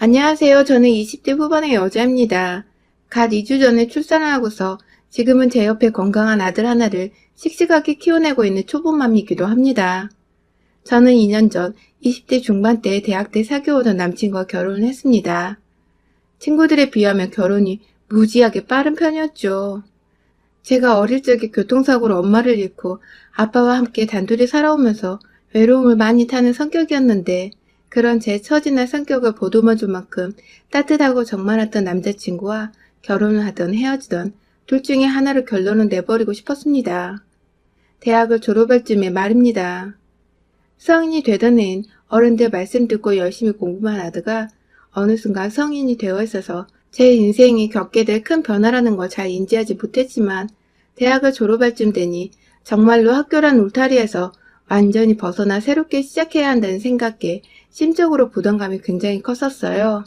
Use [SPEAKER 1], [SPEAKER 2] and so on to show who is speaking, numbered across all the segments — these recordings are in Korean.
[SPEAKER 1] 안녕하세요. 저는 20대 후반의 여자입니다. 갓 2주 전에 출산을 하고서 지금은 제 옆에 건강한 아들 하나를 씩씩하게 키워내고 있는 초보맘이기도 합니다. 저는 2년 전 20대 중반 때 대학 때 사귀어오던 남친과 결혼을 했습니다. 친구들에 비하면 결혼이 무지하게 빠른 편이었죠. 제가 어릴 적에 교통사고로 엄마를 잃고 아빠와 함께 단둘이 살아오면서 외로움을 많이 타는 성격이었는데 그런 제 처지나 성격을 보듬어줄 만큼 따뜻하고 정 많았던 남자친구와 결혼을 하던 헤어지던 둘 중에 하나를 결론을 내버리고 싶었습니다. 대학을 졸업할 쯤에 말입니다. 성인이 되던 해인 어른들 말씀 듣고 열심히 공부만 하다가 어느 순간 성인이 되어 있어서 제 인생이 겪게 될 큰 변화라는 걸 잘 인지하지 못했지만 대학을 졸업할 쯤 되니 정말로 학교란 울타리에서 완전히 벗어나 새롭게 시작해야 한다는 생각에 심적으로 부담감이 굉장히 컸었어요.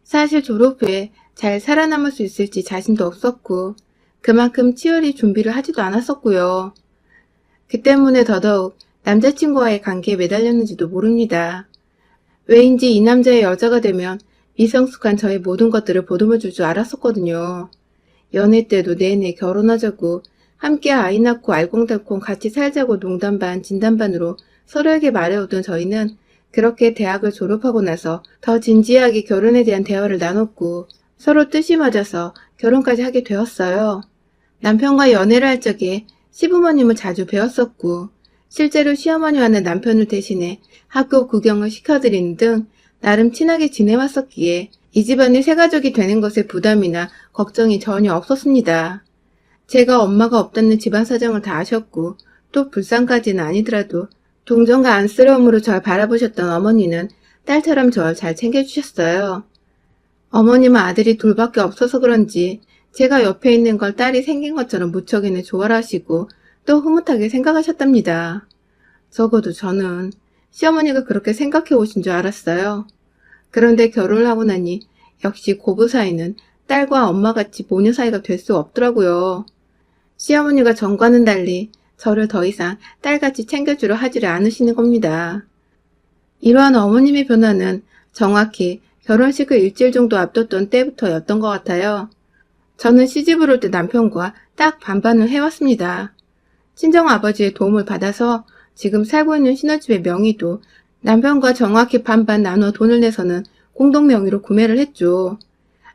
[SPEAKER 1] 사실 졸업 후에 잘 살아남을 수 있을지 자신도 없었고 그만큼 치열히 준비를 하지도 않았었고요. 그 때문에 더더욱 남자친구와의 관계에 매달렸는지도 모릅니다. 왜인지 이 남자의 여자가 되면 미성숙한 저의 모든 것들을 보듬어줄 줄 알았었거든요. 연애 때도 내내 결혼하자고 함께 아이 낳고 알콩달콩 같이 살자고 농담 반 진담 반으로 서로에게 말해오던 저희는 그렇게 대학을 졸업하고 나서 더 진지하게 결혼에 대한 대화를 나눴고 서로 뜻이 맞아서 결혼까지 하게 되었어요. 남편과 연애를 할 적에 시부모님을 자주 뵈었었고 실제로 시어머니와는 남편을 대신해 학교 구경을 시켜드리는 등 나름 친하게 지내왔었기에 이 집안이 새가족이 되는 것에 부담이나 걱정이 전혀 없었습니다. 제가 엄마가 없다는 집안 사정을 다 아셨고 또 불쌍까지는 아니더라도 동정과 안쓰러움으로 절 바라보셨던 어머니는 딸처럼 절 잘 챙겨주셨어요. 어머님은 아들이 둘밖에 없어서 그런지 제가 옆에 있는 걸 딸이 생긴 것처럼 무척이나 좋아라 하시고 또 흐뭇하게 생각하셨답니다. 적어도 저는 시어머니가 그렇게 생각해 오신 줄 알았어요. 그런데 결혼을 하고 나니 역시 고부 사이는 딸과 엄마같이 모녀 사이가 될 수 없더라고요. 시어머니가 전과는 달리 저를 더 이상 딸같이 챙겨주려 하지를 않으시는 겁니다. 이러한 어머님의 변화는 정확히 결혼식을 일주일 정도 앞뒀던 때부터였던 것 같아요. 저는 시집을 올 때 남편과 딱 반반을 해왔습니다. 친정아버지의 도움을 받아서 지금 살고 있는 신혼집의 명의도 남편과 정확히 반반 나눠 돈을 내서는 공동 명의로 구매를 했죠.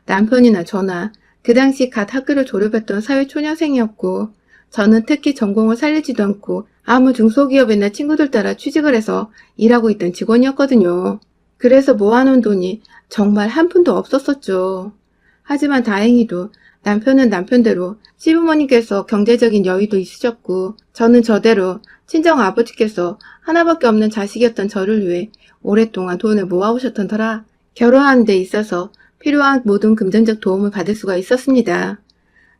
[SPEAKER 1] 남편이나 저나 그 당시 갓 학교를 졸업했던 사회초년생이었고 저는 특히 전공을 살리지도 않고 아무 중소기업이나 친구들 따라 취직을 해서 일하고 있던 직원이었거든요. 그래서 모아놓은 돈이 정말 한 푼도 없었었죠. 하지만 다행히도 남편은 남편대로 시부모님께서 경제적인 여유도 있으셨고 저는 저대로 친정아버지께서 하나밖에 없는 자식이었던 저를 위해 오랫동안 돈을 모아오셨던 터라 결혼하는 데 있어서 필요한 모든 금전적 도움을 받을 수가 있었습니다.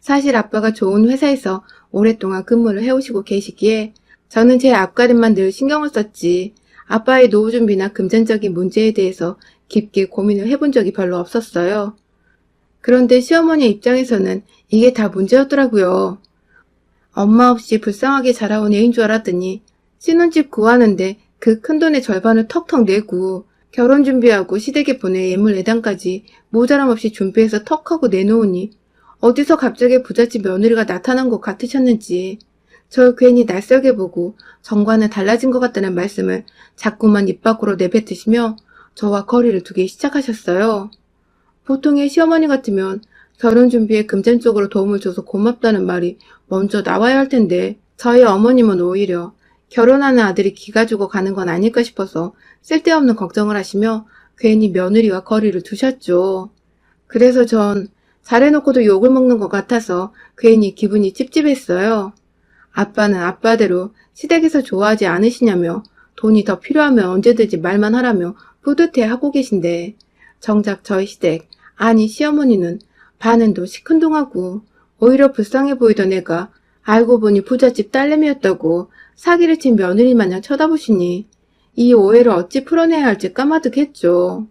[SPEAKER 1] 사실 아빠가 좋은 회사에서 오랫동안 근무를 해오시고 계시기에 저는 제 앞가림만 늘 신경을 썼지 아빠의 노후 준비나 금전적인 문제에 대해서 깊게 고민을 해본 적이 별로 없었어요. 그런데 시어머니 입장에서는 이게 다 문제였더라고요. 엄마 없이 불쌍하게 자라온 애인 줄 알았더니 신혼집 구하는데 그 큰돈의 절반을 턱턱 내고 결혼 준비하고 시댁에 보낼 예물 예단까지 모자람 없이 준비해서 턱 하고 내놓으니 어디서 갑자기 부잣집 며느리가 나타난 것 같으셨는지 절 괜히 낯설게 보고 전과는 달라진 것 같다는 말씀을 자꾸만 입 밖으로 내뱉으시며 저와 거리를 두기 시작하셨어요. 보통의 시어머니 같으면 결혼 준비에 금전적으로 도움을 줘서 고맙다는 말이 먼저 나와야 할 텐데 저희 어머님은 오히려 결혼하는 아들이 기가 죽어 가는 건 아닐까 싶어서 쓸데없는 걱정을 하시며 괜히 며느리와 거리를 두셨죠. 그래서 전 잘해놓고도 욕을 먹는 것 같아서 괜히 기분이 찝찝했어요. 아빠는 아빠대로 시댁에서 좋아하지 않으시냐며 돈이 더 필요하면 언제든지 말만 하라며 뿌듯해하고 계신데 정작 저희 시댁 아니 시어머니는 반은도 시큰둥하고 오히려 불쌍해 보이던 애가 알고 보니 부잣집 딸내미였다고 사기를 친 며느리 마냥 쳐다보시니 이 오해를 어찌 풀어내야 할지 까마득했죠.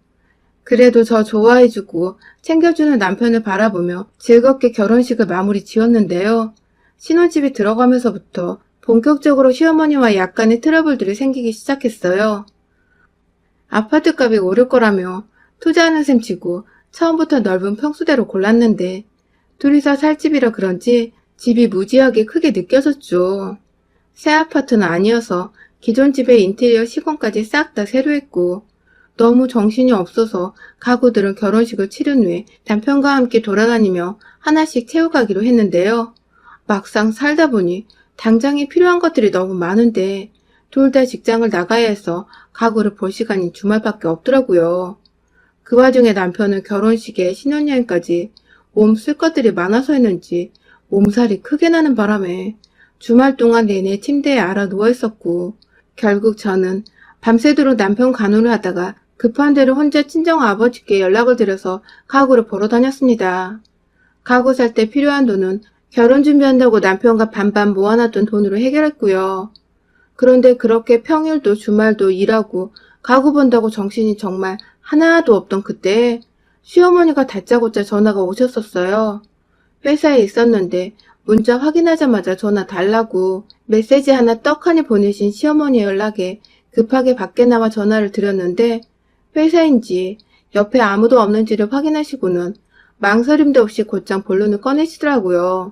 [SPEAKER 1] 그래도 저 좋아해주고 챙겨주는 남편을 바라보며 즐겁게 결혼식을 마무리 지었는데요. 신혼집에 들어가면서부터 본격적으로 시어머니와 약간의 트러블들이 생기기 시작했어요. 아파트값이 오를 거라며 투자하는 셈 치고 처음부터 넓은 평수대로 골랐는데 둘이서 살 집이라 그런지 집이 무지하게 크게 느껴졌죠. 새 아파트는 아니어서 기존 집의 인테리어 시공까지 싹 다 새로 했고 너무 정신이 없어서 가구들은 결혼식을 치른 후에 남편과 함께 돌아다니며 하나씩 채워가기로 했는데요. 막상 살다 보니 당장에 필요한 것들이 너무 많은데 둘 다 직장을 나가야 해서 가구를 볼 시간이 주말밖에 없더라고요. 그 와중에 남편은 결혼식에 신혼여행까지 몸 쓸 것들이 많아서였는지 몸살이 크게 나는 바람에 주말 동안 내내 침대에 알아 누워 있었고, 결국 저는 밤새도록 남편 간호를 하다가 급한 대로 혼자 친정 아버지께 연락을 드려서 가구를 보러 다녔습니다. 가구 살 때 필요한 돈은 결혼 준비한다고 남편과 반반 모아놨던 돈으로 해결했고요. 그런데 그렇게 평일도 주말도 일하고 가구 본다고 정신이 정말 하나도 없던 그때 시어머니가 다짜고짜 전화가 오셨었어요. 회사에 있었는데 문자 확인하자마자 전화 달라고 메시지 하나 떡하니 보내신 시어머니의 연락에 급하게 밖에 나와 전화를 드렸는데 회사인지 옆에 아무도 없는지를 확인하시고는 망설임도 없이 곧장 본론을 꺼내시더라고요.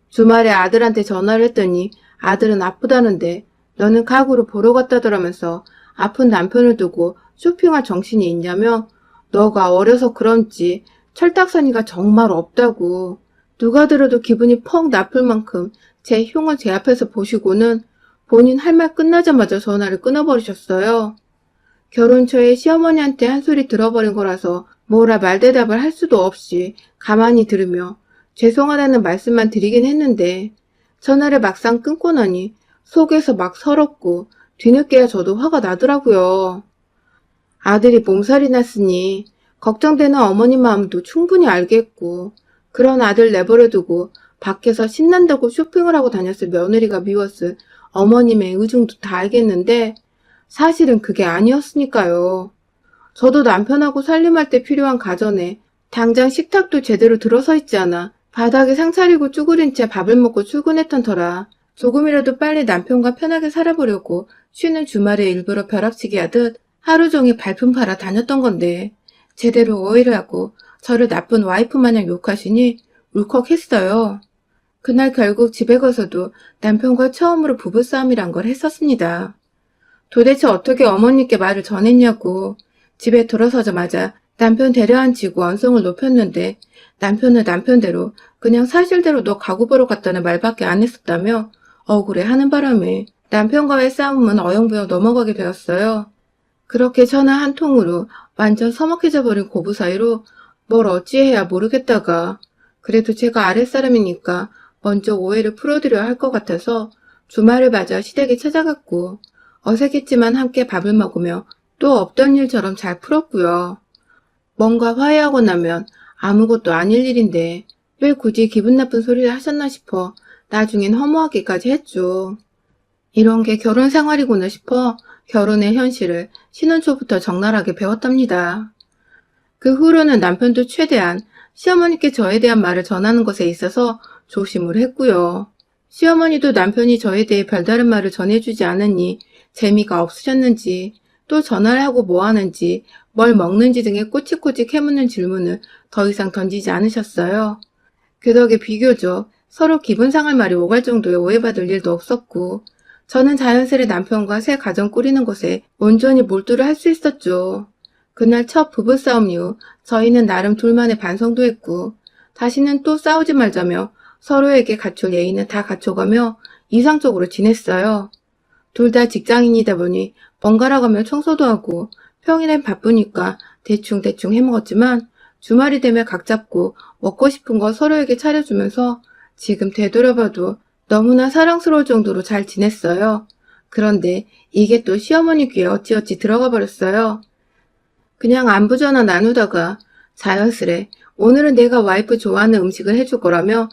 [SPEAKER 1] 주말에 아들한테 전화를 했더니 아들은 아프다는데 너는 가구를 보러 갔다더라면서 아픈 남편을 두고 쇼핑할 정신이 있냐며 너가 어려서 그런지 철딱서니가 정말 없다고 누가 들어도 기분이 퍽 나쁠 만큼 제 흉을 제 앞에서 보시고는 본인 할 말 끝나자마자 전화를 끊어버리셨어요. 결혼 초에 시어머니한테 한 소리 들어버린 거라서 뭐라 말대답을 할 수도 없이 가만히 들으며 죄송하다는 말씀만 드리긴 했는데 전화를 막상 끊고 나니 속에서 막 서럽고 뒤늦게야 저도 화가 나더라고요. 아들이 몸살이 났으니 걱정되는 어머니 마음도 충분히 알겠고 그런 아들 내버려두고 밖에서 신난다고 쇼핑을 하고 다녔을 며느리가 미웠을 어머님의 의중도 다 알겠는데 사실은 그게 아니었으니까요. 저도 남편하고 살림할 때 필요한 가전에 당장 식탁도 제대로 들어서 있지 않아 바닥에 상 차리고 쭈그린 채 밥을 먹고 출근했던 터라 조금이라도 빨리 남편과 편하게 살아보려고 쉬는 주말에 일부러 벼락치기 하듯 하루 종일 발품 팔아 다녔던 건데 제대로 오해를 하고 저를 나쁜 와이프 마냥 욕하시니 울컥했어요. 그날 결국 집에 가서도 남편과 처음으로 부부싸움이란 걸 했었습니다. 도대체 어떻게 어머니께 말을 전했냐고 집에 돌아서자마자 남편 데려앉히고 언성을 높였는데 남편은 남편대로 그냥 사실대로 너 가구 보러 갔다는 말밖에 안 했었다며 억울해하는 바람에 남편과의 싸움은 어영부영 넘어가게 되었어요. 그렇게 전화 한 통으로 완전 서먹해져 버린 고부 사이로 뭘 어찌해야 모르겠다가 그래도 제가 아랫사람이니까 먼저 오해를 풀어드려야 할 것 같아서 주말을 맞아 시댁에 찾아갔고 어색했지만 함께 밥을 먹으며 또 없던 일처럼 잘 풀었고요. 뭔가 화해하고 나면 아무것도 아닐 일인데 왜 굳이 기분 나쁜 소리를 하셨나 싶어 나중엔 허무하기까지 했죠. 이런 게 결혼 생활이구나 싶어 결혼의 현실을 신혼 초부터 적나라하게 배웠답니다. 그 후로는 남편도 최대한 시어머니께 저에 대한 말을 전하는 것에 있어서 조심을 했고요. 시어머니도 남편이 저에 대해 별다른 말을 전해주지 않으니 재미가 없으셨는지 또 전화를 하고 뭐 하는지 뭘 먹는지 등의 꼬치꼬치 캐묻는 질문을 더 이상 던지지 않으셨어요. 그 덕에 비교적 서로 기분 상할 말이 오갈 정도의 오해받을 일도 없었고 저는 자연스레 남편과 새 가정 꾸리는 것에 온전히 몰두를 할 수 있었죠. 그날 첫 부부싸움 이후 저희는 나름 둘만의 반성도 했고 다시는 또 싸우지 말자며 서로에게 갖출 예의는 다 갖춰가며 이상적으로 지냈어요. 둘 다 직장인이다 보니 번갈아 가며 청소도 하고 평일엔 바쁘니까 대충대충 해먹었지만 주말이 되면 각 잡고 먹고 싶은 거 서로에게 차려주면서 지금 되돌아봐도 너무나 사랑스러울 정도로 잘 지냈어요. 그런데 이게 또 시어머니 귀에 어찌어찌 들어가 버렸어요. 그냥 안부 전화 나누다가 자연스레 오늘은 내가 와이프 좋아하는 음식을 해줄 거라며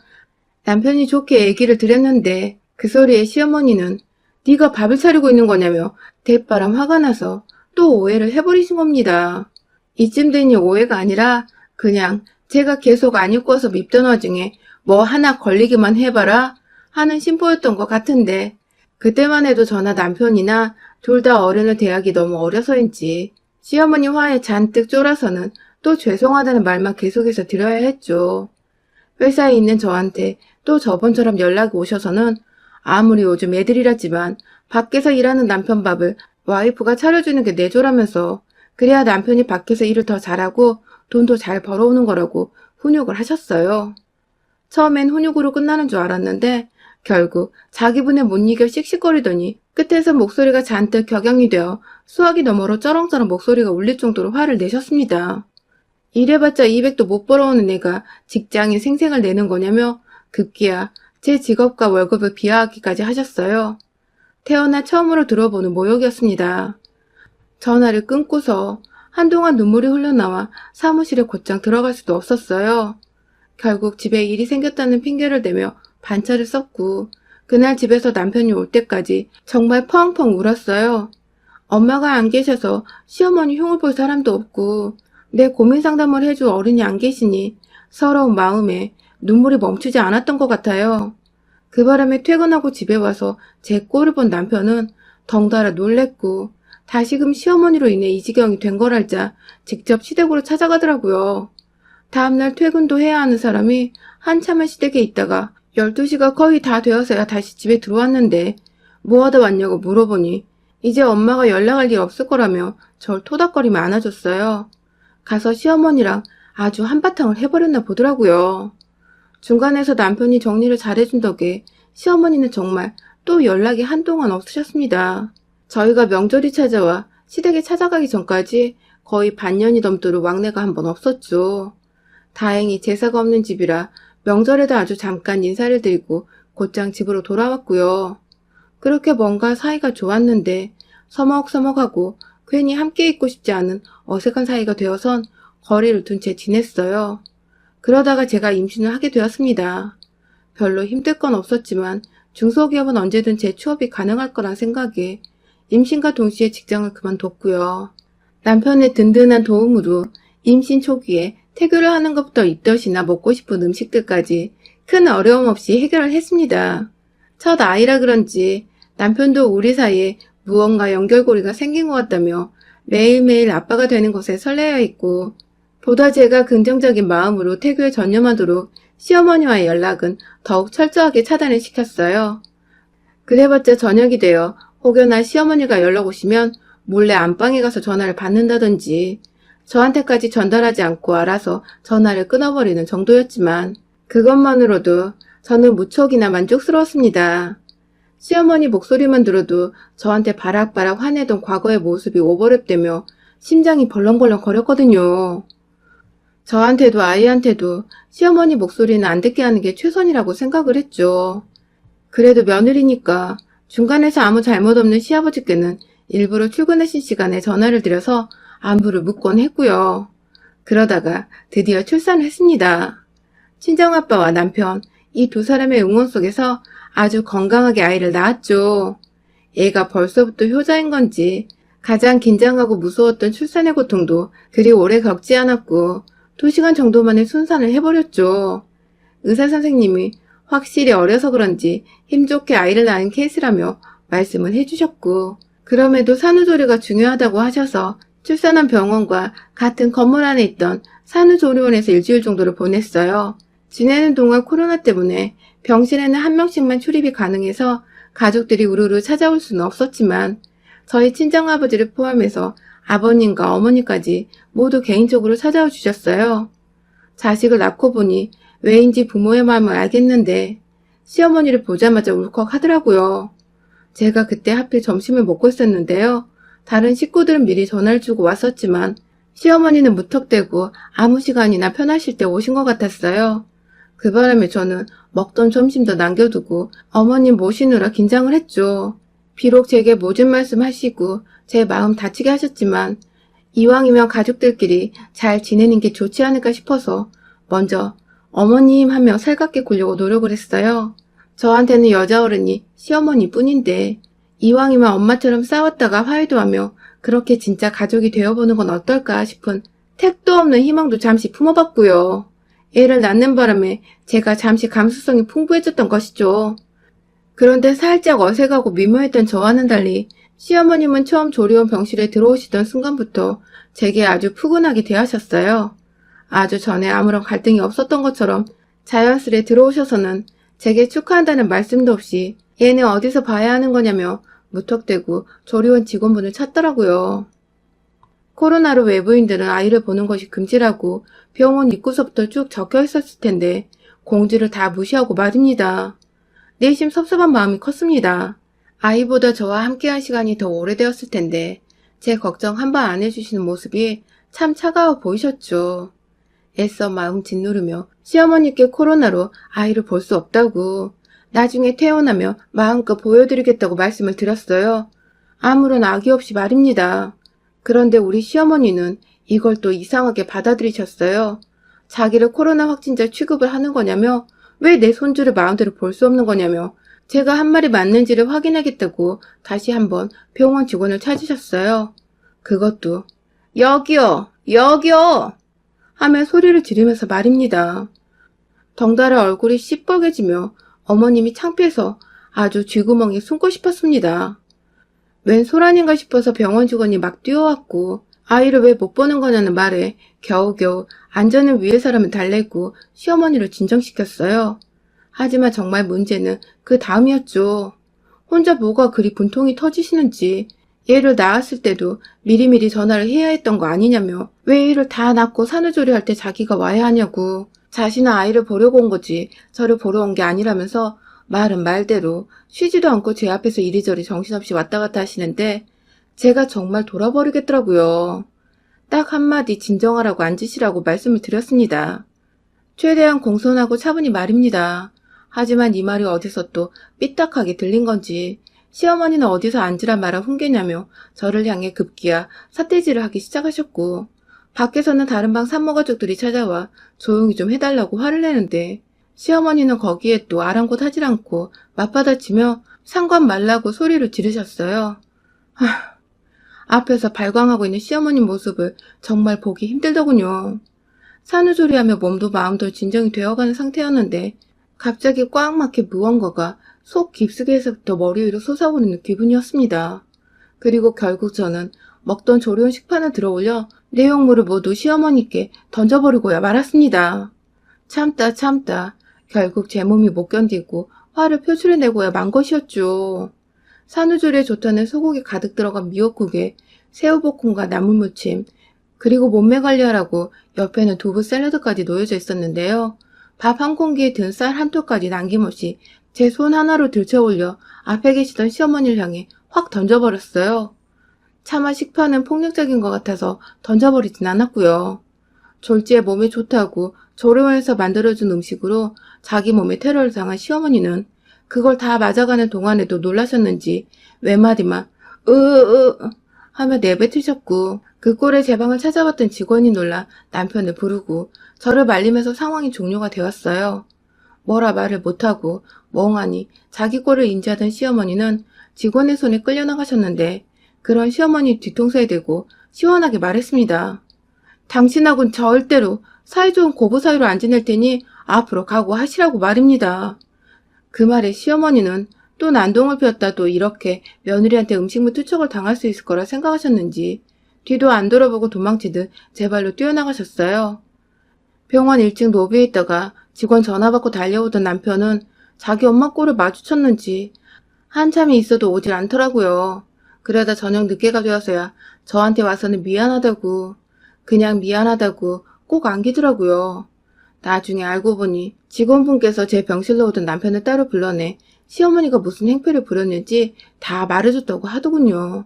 [SPEAKER 1] 남편이 좋게 얘기를 드렸는데 그 소리에 시어머니는 네가 밥을 차리고 있는 거냐며 대바람 화가 나서 또 오해를 해버리신 겁니다. 이쯤 되니 오해가 아니라 그냥 제가 계속 안 입고 와서 밉던 와중에 뭐 하나 걸리기만 해봐라 하는 심보였던 것 같은데 그때만 해도 저나 남편이나 둘 다 어른을 대하기 너무 어려서인지 시어머니 화에 잔뜩 쫄아서는 또 죄송하다는 말만 계속해서 드려야 했죠. 회사에 있는 저한테 또 저번처럼 연락이 오셔서는 아무리 요즘 애들이라지만 밖에서 일하는 남편 밥을 와이프가 차려주는 게 내조라면서 그래야 남편이 밖에서 일을 더 잘하고 돈도 잘 벌어오는 거라고 훈육을 하셨어요. 처음엔 훈육으로 끝나는 줄 알았는데 결국 자기 분에 못 이겨 씩씩거리더니 끝에서 목소리가 잔뜩 격양이 되어 수화기 너머로 쩌렁쩌렁 목소리가 울릴 정도로 화를 내셨습니다. 이래봤자 200도 못 벌어오는 애가 직장인 생생을 내는 거냐며 급기야 제 직업과 월급을 비하하기까지 하셨어요. 태어나 처음으로 들어보는 모욕이었습니다. 전화를 끊고서 한동안 눈물이 흘러나와 사무실에 곧장 들어갈 수도 없었어요. 결국 집에 일이 생겼다는 핑계를 대며 반차를 썼고 그날 집에서 남편이 올 때까지 정말 펑펑 울었어요. 엄마가 안 계셔서 시어머니 흉을 볼 사람도 없고 내 고민 상담을 해줄 어른이 안 계시니 서러운 마음에 눈물이 멈추지 않았던 것 같아요. 그 바람에 퇴근하고 집에 와서 제 꼴을 본 남편은 덩달아 놀랬고 다시금 시어머니로 인해 이 지경이 된 걸 알자 직접 시댁으로 찾아가더라고요. 다음날 퇴근도 해야 하는 사람이 한참을 시댁에 있다가 12시가 거의 다 되어서야 다시 집에 들어왔는데 뭐하다 왔냐고 물어보니 이제 엄마가 연락할 일 없을 거라며 절 토닥거리며 안아줬어요. 가서 시어머니랑 아주 한바탕을 해버렸나 보더라고요. 중간에서 남편이 정리를 잘해준 덕에 시어머니는 정말 또 연락이 한동안 없으셨습니다. 저희가 명절이 찾아와 시댁에 찾아가기 전까지 거의 반년이 넘도록 왕래가 한 번 없었죠. 다행히 제사가 없는 집이라 명절에도 아주 잠깐 인사를 드리고 곧장 집으로 돌아왔고요. 그렇게 뭔가 사이가 좋았는데 서먹서먹하고 괜히 함께 있고 싶지 않은 어색한 사이가 되어선 거리를 둔 채 지냈어요. 그러다가 제가 임신을 하게 되었습니다. 별로 힘들 건 없었지만 중소기업은 언제든 제 취업이 가능할 거란 생각에 임신과 동시에 직장을 그만뒀고요. 남편의 든든한 도움으로 임신 초기에 태교를 하는 것부터 입덧이나 먹고 싶은 음식들까지 큰 어려움 없이 해결을 했습니다. 첫 아이라 그런지 남편도 우리 사이에 무언가 연결고리가 생긴 것 같다며 매일매일 아빠가 되는 것에 설레어 있고 보다 제가 긍정적인 마음으로 태교에 전념하도록 시어머니와의 연락은 더욱 철저하게 차단을 시켰어요. 그래봤자 저녁이 되어 혹여나 시어머니가 연락 오시면 몰래 안방에 가서 전화를 받는다든지 저한테까지 전달하지 않고 알아서 전화를 끊어버리는 정도였지만 그것만으로도 저는 무척이나 만족스러웠습니다. 시어머니 목소리만 들어도 저한테 바락바락 화내던 과거의 모습이 오버랩되며 심장이 벌렁벌렁 거렸거든요. 저한테도 아이한테도 시어머니 목소리는 안 듣게 하는 게 최선이라고 생각을 했죠. 그래도 며느리니까 중간에서 아무 잘못 없는 시아버지께는 일부러 출근하신 시간에 전화를 드려서 안부를 묻곤 했고요. 그러다가 드디어 출산을 했습니다. 친정아빠와 남편, 이 두 사람의 응원 속에서 아주 건강하게 아이를 낳았죠. 애가 벌써부터 효자인 건지 가장 긴장하고 무서웠던 출산의 고통도 그리 오래 겪지 않았고 2시간 정도 만에 순산을 해버렸죠. 의사 선생님이 확실히 어려서 그런지 힘좋게 아이를 낳은 케이스라며 말씀을 해주셨고 그럼에도 산후조리가 중요하다고 하셔서 출산한 병원과 같은 건물 안에 있던 산후조리원에서 일주일 정도를 보냈어요. 지내는 동안 코로나 때문에 병실에는 한 명씩만 출입이 가능해서 가족들이 우르르 찾아올 수는 없었지만 저희 친정아버지를 포함해서 아버님과 어머니까지 모두 개인적으로 찾아와 주셨어요. 자식을 낳고 보니 왜인지 부모의 마음을 알겠는데 시어머니를 보자마자 울컥하더라고요. 제가 그때 하필 점심을 먹고 있었는데요. 다른 식구들은 미리 전화를 주고 왔었지만 시어머니는 무턱대고 아무 시간이나 편하실 때 오신 것 같았어요. 그 바람에 저는 먹던 점심도 남겨두고 어머님 모시느라 긴장을 했죠. 비록 제게 모진 말씀 하시고 제 마음 다치게 하셨지만 이왕이면 가족들끼리 잘 지내는 게 좋지 않을까 싶어서 먼저 어머님 하며 살갑게 굴려고 노력을 했어요. 저한테는 여자 어른이 시어머니 뿐인데 이왕이면 엄마처럼 싸웠다가 화해도 하며 그렇게 진짜 가족이 되어보는 건 어떨까 싶은 택도 없는 희망도 잠시 품어봤고요. 애를 낳는 바람에 제가 잠시 감수성이 풍부해졌던 것이죠. 그런데 살짝 어색하고 미묘했던 저와는 달리 시어머님은 처음 조리원 병실에 들어오시던 순간부터 제게 아주 푸근하게 대하셨어요. 아주 전에 아무런 갈등이 없었던 것처럼 자연스레 들어오셔서는 제게 축하한다는 말씀도 없이 얘는 어디서 봐야 하는 거냐며 무턱대고 조리원 직원분을 찾더라고요. 코로나로 외부인들은 아이를 보는 것이 금지라고 병원 입구서부터 쭉 적혀 있었을 텐데 공지를 다 무시하고 말입니다. 내심 섭섭한 마음이 컸습니다. 아이보다 저와 함께한 시간이 더 오래되었을 텐데 제 걱정 한 번 안 해주시는 모습이 참 차가워 보이셨죠. 애써 마음 짓누르며 시어머니께 코로나로 아이를 볼 수 없다고 나중에 퇴원하며 마음껏 보여드리겠다고 말씀을 드렸어요. 아무런 악의 없이 말입니다. 그런데 우리 시어머니는 이걸 또 이상하게 받아들이셨어요. 자기를 코로나 확진자 취급을 하는 거냐며 왜 내 손주를 마음대로 볼 수 없는 거냐며 제가 한 말이 맞는지를 확인하겠다고 다시 한번 병원 직원을 찾으셨어요. 그것도 여기요! 여기요! 하며 소리를 지르면서 말입니다. 덩달아 얼굴이 시뻘개지며 어머님이 창피해서 아주 쥐구멍에 숨고 싶었습니다. 웬 소란인가 싶어서 병원 직원이 막 뛰어왔고 아이를 왜 못 보는 거냐는 말에 겨우겨우 안전을 위해서라면 달래고 시어머니를 진정시켰어요. 하지만 정말 문제는 그 다음이었죠. 혼자 뭐가 그리 분통이 터지시는지 얘를 낳았을 때도 미리미리 전화를 해야 했던 거 아니냐며 왜 애를 다 낳고 산후조리할 때 자기가 와야 하냐고 자신은 아이를 보려고 온 거지 저를 보러 온 게 아니라면서 말은 말대로 쉬지도 않고 제 앞에서 이리저리 정신없이 왔다 갔다 하시는데 제가 정말 돌아버리겠더라고요. 딱 한마디 진정하라고 앉으시라고 말씀을 드렸습니다. 최대한 공손하고 차분히 말입니다. 하지만 이 말이 어디서 또 삐딱하게 들린 건지 시어머니는 어디서 앉으라 말아 훈계냐며 저를 향해 급기야 삿대질을 하기 시작하셨고 밖에서는 다른 방 산모가족들이 찾아와 조용히 좀 해달라고 화를 내는데 시어머니는 거기에 또 아랑곳하지 않고 맞받아치며 상관 말라고 소리를 지르셨어요. 앞에서 발광하고 있는 시어머님 모습을 정말 보기 힘들더군요. 산후조리하며 몸도 마음도 진정이 되어가는 상태였는데 갑자기 꽉 막혀 무언가가 속 깊숙이에서부터 머리 위로 솟아오르는 기분이었습니다. 그리고 결국 저는 먹던 조리원 식판을 들어올려 내용물을 모두 시어머니께 던져버리고야 말았습니다. 참다 결국 제 몸이 못 견디고 화를 표출해내고야 만 것이었죠. 산후조리에 좋다는 소고기 가득 들어간 미역국에 새우볶음과 나물무침 그리고 몸매 관리하라고 옆에는 두부 샐러드까지 놓여져 있었는데요. 밥 한 공기에 든 쌀 한 톨까지 남김없이 제 손 하나로 들쳐올려 앞에 계시던 시어머니를 향해 확 던져버렸어요. 차마 식판은 폭력적인 것 같아서 던져버리진 않았고요. 졸지에 몸에 좋다고 조리원에서 만들어준 음식으로 자기 몸에 테러를 당한 시어머니는 그걸 다 맞아가는 동안에도 놀라셨는지 외마디만 하며 내뱉으셨고 그 꼴에 제 방을 찾아왔던 직원이 놀라 남편을 부르고 저를 말리면서 상황이 종료가 되었어요. 뭐라 말을 못하고 멍하니 자기 꼴을 인지하던 시어머니는 직원의 손에 끌려나가셨는데 그런 시어머니 뒤통수에 대고 시원하게 말했습니다. 당신하고는 절대로 사이좋은 고부 사이로 안 지낼 테니 앞으로 각오하시라고 말입니다. 그 말에 시어머니는 또 난동을 피웠다 또 이렇게 며느리한테 음식물 투척을 당할 수 있을 거라 생각하셨는지 뒤도 안 돌아보고 도망치듯 제 발로 뛰어나가셨어요. 병원 1층 로비에 있다가 직원 전화 받고 달려오던 남편은 자기 엄마 꼴을 마주쳤는지 한참이 있어도 오질 않더라고요. 그러다 저녁 늦게가 되어서야 저한테 와서는 미안하다고 그냥 미안하다고 꼭 안기더라고요. 나중에 알고 보니 직원분께서 제 병실로 오던 남편을 따로 불러내 시어머니가 무슨 행패를 부렸는지 다 말해줬다고 하더군요.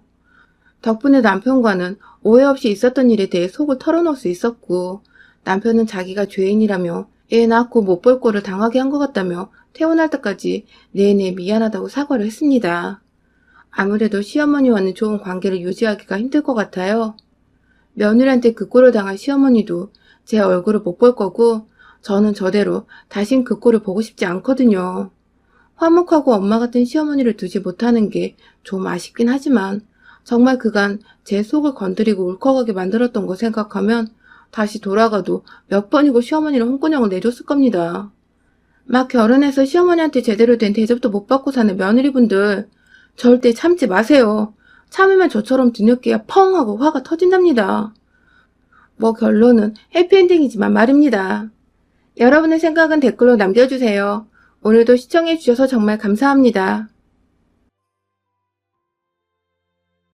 [SPEAKER 1] 덕분에 남편과는 오해 없이 있었던 일에 대해 속을 털어놓을 수 있었고 남편은 자기가 죄인이라며 애 낳고 못 볼 꼴을 당하게 한 것 같다며 퇴원할 때까지 내내 미안하다고 사과를 했습니다. 아무래도 시어머니와는 좋은 관계를 유지하기가 힘들 것 같아요. 며느리한테 그 꼴을 당한 시어머니도 제 얼굴을 못 볼 거고 저는 저대로 다신 그 꼴을 보고 싶지 않거든요. 화목하고 엄마 같은 시어머니를 두지 못하는 게 좀 아쉽긴 하지만 정말 그간 제 속을 건드리고 울컥하게 만들었던 거 생각하면 다시 돌아가도 몇 번이고 시어머니를 홍군형을 내줬을 겁니다. 막 결혼해서 시어머니한테 제대로 된 대접도 못 받고 사는 며느리분들 절대 참지 마세요. 참으면 저처럼 뒤늦게야 펑 하고 화가 터진답니다. 뭐 결론은 해피엔딩이지만 말입니다. 여러분의 생각은 댓글로 남겨주세요. 오늘도 시청해주셔서 정말 감사합니다.